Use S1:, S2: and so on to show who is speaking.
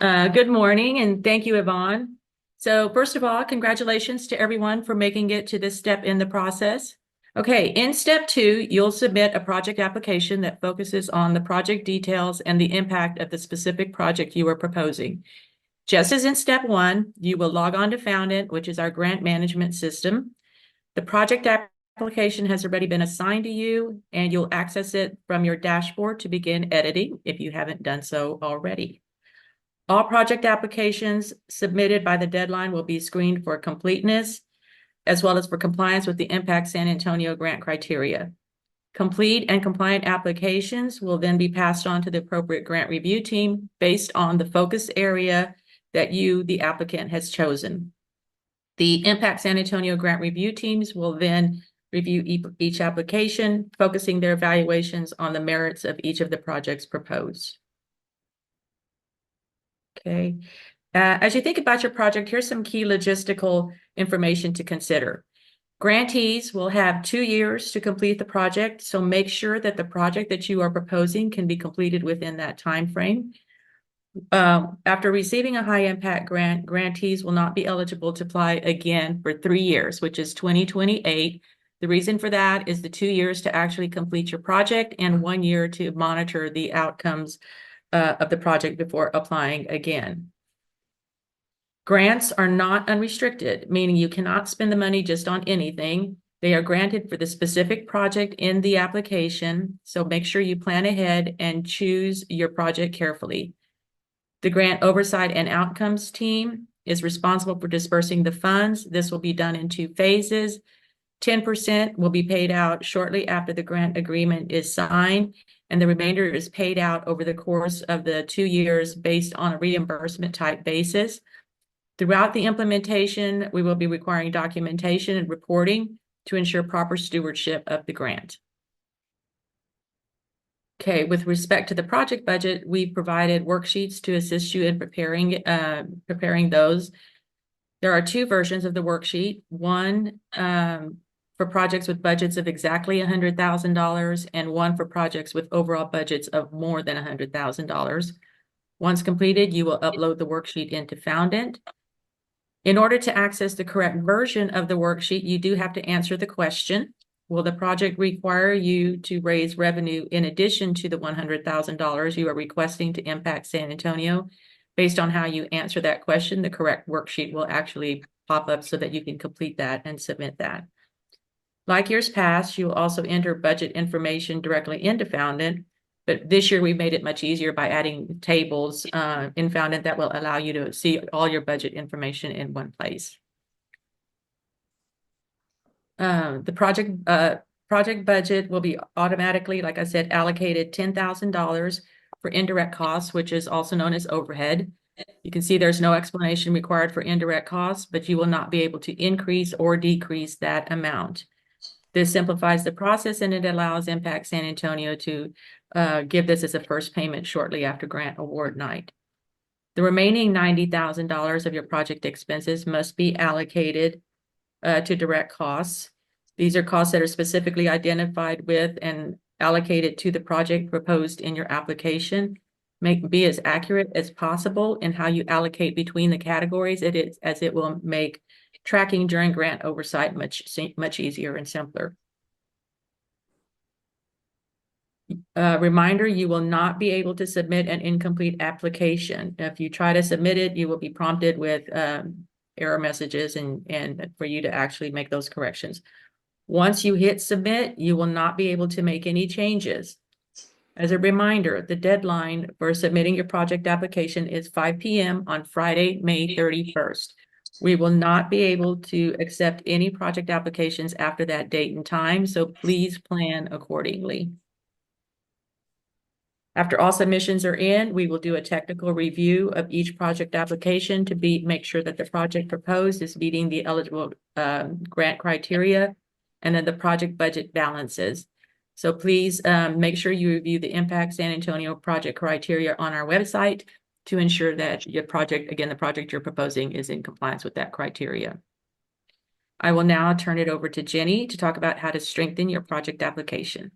S1: Good morning, and thank you, Yvonne. So first of all, congratulations to everyone for making it to this step in the process. Okay, in step two, you'll submit a project application that focuses on the project details and the impact of the specific project you are proposing. Just as in step one, you will log on to Foundant, which is our grant management system. The project application has already been assigned to you, and you'll access it from your dashboard to begin editing if you haven't done so already. All project applications submitted by the deadline will be screened for completeness, as well as for compliance with the Impact San Antonio grant criteria. Complete and compliant applications will then be passed on to the appropriate grant review team based on the focus area that you, the applicant, has chosen. The Impact San Antonio grant review teams will then review each application, focusing their evaluations on the merits of each of the projects proposed. Okay. As you think about your project, here's some key logistical information to consider. Grantees will have 2 years to complete the project, so make sure that the project that you are proposing can be completed within that time frame. After receiving a high impact grant, grantees will not be eligible to apply again for 3 years, which is 2028. The reason for that is the 2 years to actually complete your project and 1 year to monitor the outcomes of the project before applying again. Grants are not unrestricted, meaning you cannot spend the money just on anything. They are granted for the specific project in the application, so make sure you plan ahead and choose your project carefully. The Grant Oversight and Outcomes team is responsible for dispersing the funds. This will be done in 2 phases. 10% will be paid out shortly after the grant agreement is signed, and the remainder is paid out over the course of the 2 years based on a reimbursement type basis. Throughout the implementation, we will be requiring documentation and reporting to ensure proper stewardship of the grant. Okay, with respect to the project budget, we provided worksheets to assist you in preparing those. There are 2 versions of the worksheet. One for projects with budgets of exactly $100,000 and one for projects with overall budgets of more than $100,000. Once completed, you will upload the worksheet into Foundant. In order to access the correct version of the worksheet, you do have to answer the question: will the project require you to raise revenue in addition to the $100,000 you are requesting to Impact San Antonio? Based on how you answer that question, the correct worksheet will actually pop up so that you can complete that and submit that. Like years past, you will also enter budget information directly into Foundant, but this year we made it much easier by adding tables in Foundant that will allow you to see all your budget information in one place. The project budget will be automatically, like I said, allocated $10,000 for indirect costs, which is also known as overhead. You can see there's no explanation required for indirect costs, but you will not be able to increase or decrease that amount. This simplifies the process, and it allows Impact San Antonio to give this as a first payment shortly after grant award night. The remaining $90,000 of your project expenses must be allocated to direct costs. These are costs that are specifically identified with and allocated to the project proposed in your application. Be as accurate as possible in how you allocate between the categories, as it will make tracking during grant oversight much easier and simpler. Reminder, you will not be able to submit an incomplete application. If you try to submit it, you will be prompted with error messages and for you to actually make those corrections. Once you hit submit, you will not be able to make any changes. As a reminder, the deadline for submitting your project application is 5 p.m. on Friday, May 31st. We will not be able to accept any project applications after that date and time, so please plan accordingly. After all submissions are in, we will do a technical review of each project application to make sure that the project proposed is meeting the eligible grant criteria, and then the project budget balances. So please make sure you review the Impact San Antonio project criteria on our website to ensure that your project, again, the project you're proposing, is in compliance with that criteria. I will now turn it over to Jenny to talk about how to strengthen your project application.